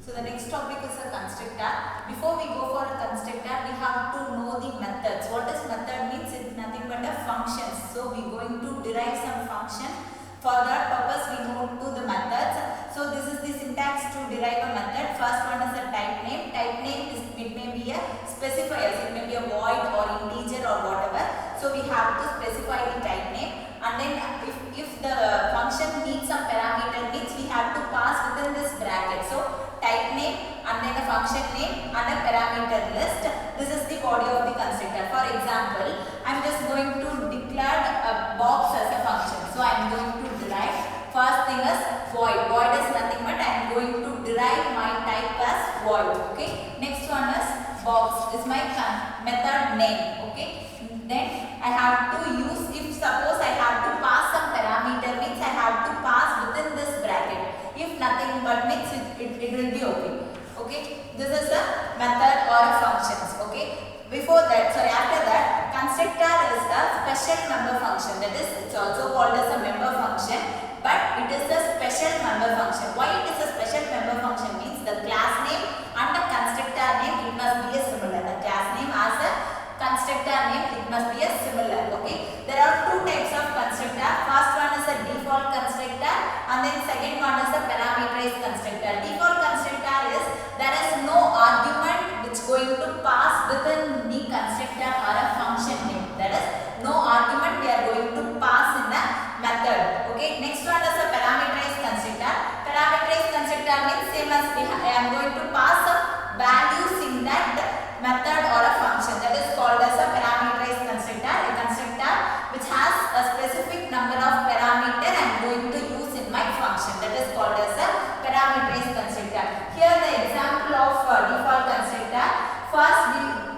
So the next topic is a constructor. Before we go for a constructor, we have to know the methods. What is method means? It's nothing but a functions. So we are going to derive some function. For that purpose, we move to the methods. So this is the syntax to derive a method. First one is a type name. Type name is, it may be a specifier. It may be a void or integer or whatever. So we have to specify the type name. And then if the function needs some parameter means we have to pass within this bracket. So type name and then a function name and a parameter list. This is the body of the constructor. For example, I am just going to declare a box as a function. So I am going to derive, first thing is void. Void is nothing but I am going to derive my type as void. Okay. Next one is box is my method name. Okay. Then I have to use, if suppose I have to pass some parameter means I have to pass within this bracket. If nothing but means it will be okay. Okay. This is a method or a functions. Okay. Before that, sorry, after that, constructor is a special member function. That is, it's also called as a member function, but it is a special member function. Why it is a special member function means the class name and the constructor name, it must be a similar. The class name as a constructor name, it must be a similar. Okay. There are two types of constructor. First one is a default constructor and then second one is a parameterized constructor. Default constructor is there is no argument which going to pass within the constructor or a function name. There is no argument we are going to pass in the method. Okay. Next one is a parameterized constructor. Parameterized constructor means same as I am going to pass some values in that method or a function. That is called as a parameterized constructor. A constructor which has a specific number of parameter I am going to use in my function. That is called as a parameterized constructor. Here the example of default constructor. First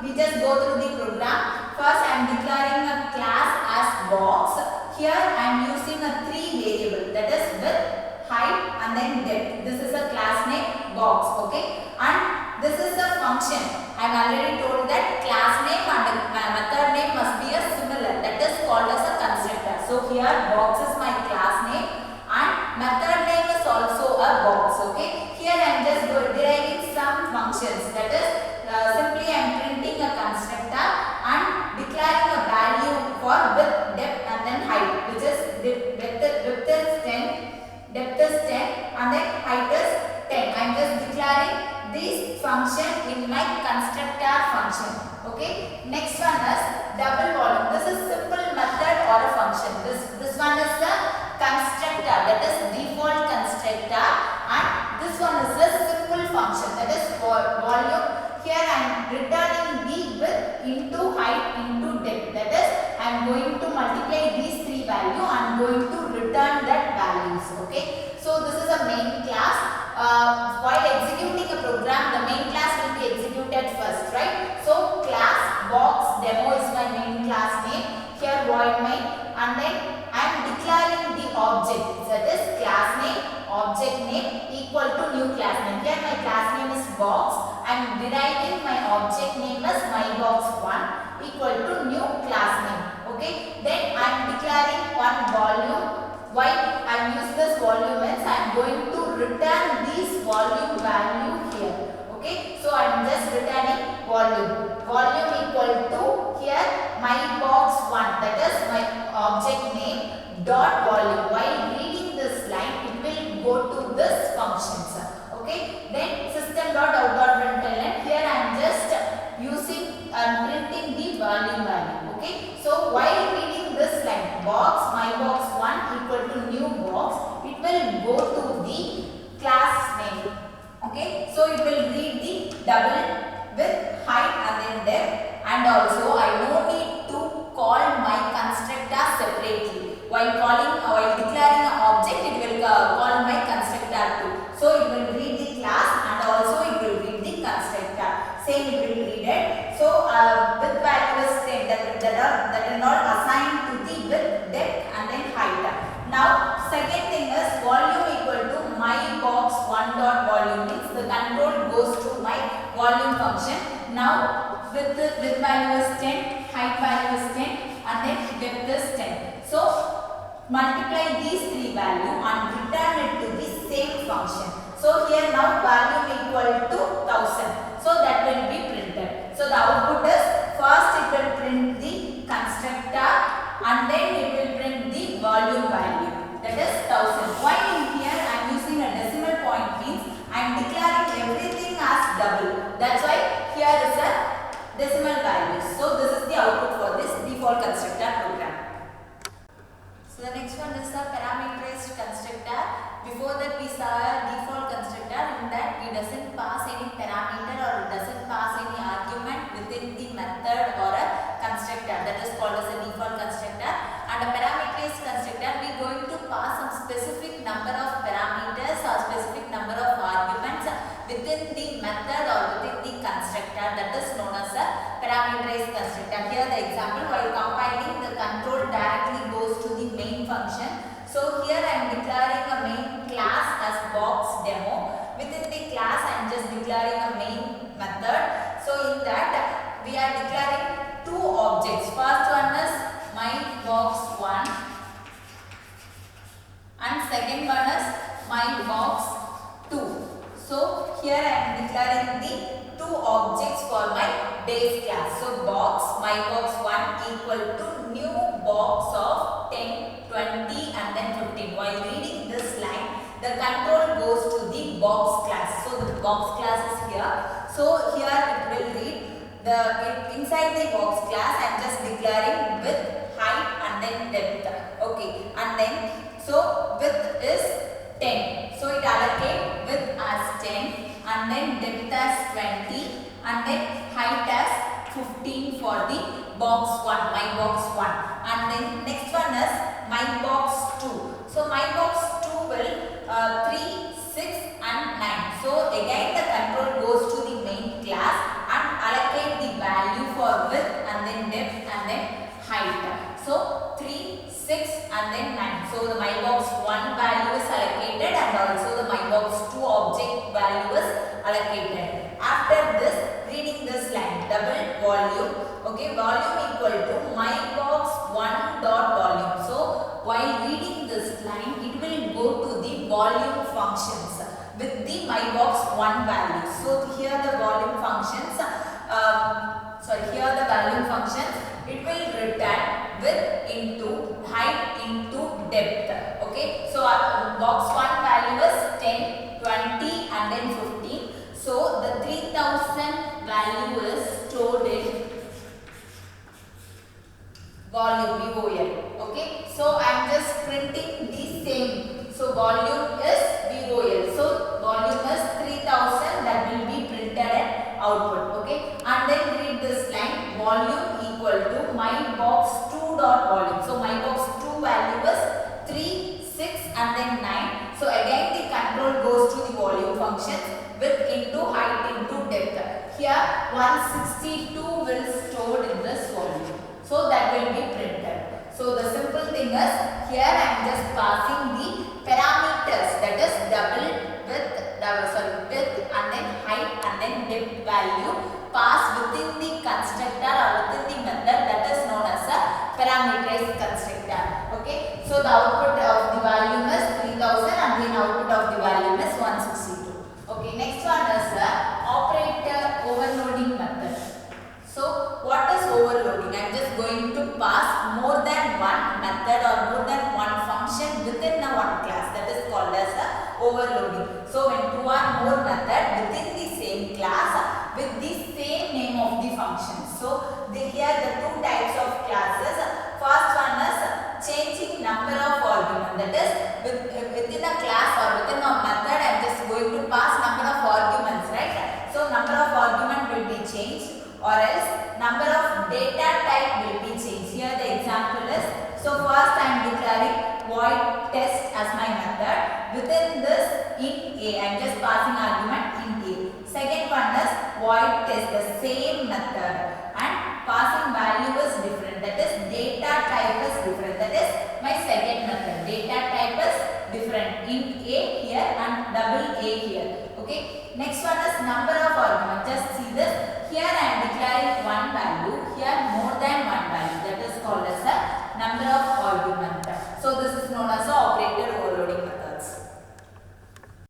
we just go through the program. First I am declaring a class as box. Here I am using a 3 variable, that is width, height and then depth. This is a class name box. Okay. And this is a function. I am already told that class name and method name must be a similar. That is called as a constructor. So here box is my class name and method name is also a box. Okay. Here I am just deriving some functions. That is simply I am printing a constructor and declaring a value for width, depth and then height, which is width is 10, depth is 10 and then height is 10. I am just declaring this function in my constructor function. Okay. Next one is double volume. This is simple method or a function. This one is the constructor, that is default constructor, and this one is the simple function, that is volume. Here I am returning the width into height into depth. That is I am going to multiply these three values. I am going to return that values. Okay. So this is a main class. While executing a program, the main class will be executed first, right? So class box demo is my main class name. Here void main, and then I am declaring the object, that is class name, object name equal to new class name. Here my class name is box. I am deriving my object name as my box 1 equal to new class name. Okay. Then I am declaring one volume. Why I use this volume means I am going to return this volume value here. Okay. So I am just returning volume. Volume equal to here my box 1, that is my object name dot volume. While reading this line, it will go to this function. Okay. Then system dot out dot println. Here I am just using printing the volume value. Okay. So while reading this line, box my box 1 equal to new box, it will go to the class name. Okay. So it will read the double width, height and then depth, and also I no need to call my constructor separately. While declaring an object, it will call my constructor too. So it will read the class and also it will read the constructor. Same it will read it. So width value is 10. That are not assigned to the width, depth and then height. Now second thing is volume equal to my box 1 dot volume means the control goes to my volume function. Now width value is 10, height value is 10 and then depth is 10. So multiply these three values and return it to the same function. So here now volume equal double. That's why here is a decimal value. So this is the output for this default constructor program. So the next one is a parameterized constructor. Before that we saw a default constructor. In that we doesn't pass any parameter or doesn't pass any argument within the method or a constructor. That is called as a default constructor. And a parameterized constructor, we are going to pass some specific number of parameters or specific number of arguments within the method or within the constructor. That is known as a parameterized constructor. Here the example, while compiling, the control directly goes to the main function. So here I am declaring a main class as box demo. Within the class I am just declaring a main method. So in that we are declaring two objects. First one is my box 1 and second one is my box 2. So here I am declaring the two objects for my base class. So box, my box 1 equal to new box of 10, 20 and then 15. While reading this line, the control goes to the box class. So the box class is here. So here it will read inside the box class I am just declaring width, height and then depth. Okay, and then so width is 10. So it allocate width as 10 and then depth as 20 and then height as 15 for the box 1, my box 1. And then next one is my box 2. So my box 2 will 3, 6 and 9. So again the control goes to the main class and allocate the value for width and then depth and then height. So 3, 6 and then 9. So the my box 1 value is allocated and also the my box 2 object value is allocated. After this, reading this line, double volume. Okay, volume equal to my box 1 dot volume. So while reading this line, it will go to the volume functions with the my box 1 value. So here the volume functions, here the volume functions, it will return width into height into depth. Okay, so box 1 value is 10, 20 and then 15. So the 3000 value is stored in volume VOL. Okay, so I am just printing the same. So volume is VOL. So volume is 3000, that will be printed at output. Okay, and then read this line, volume equal to my box 2 dot volume. So my box 2 value is 3, 6 and then 9. So again the control goes to the volume function, width into height into depth. Here 162 will stored in this volume. So that will be printed. So the simple thing is, here I am just passing the parameters, that is width and then height and then depth value pass within the constructor or within the method, that is known as a parameterized constructor. Okay, so the output of the volume is 3000 and the output of the volume is 162. Okay, next one is the operator overloading method. So what is overloading? I am just going to pass more than one method or more than one function within the one class, that is called as a overloading. So when two or more method within the same class with the same name of the function. So here the two types of classes. First one is changing number of arguments, that is within a class or within a method I am just going to pass number of arguments, right? So number of argument will be changed, or else number of data type will be changed. Here the example is, so first I am declaring void test as my method. Within this int a, I am just passing argument int a. Second one is void test, the same method, and passing value is different, that is data type is different, that is my second method. Data type is different, int a here and double a here. Okay, next one is number of arguments. Just see this. Here I am declaring one value, here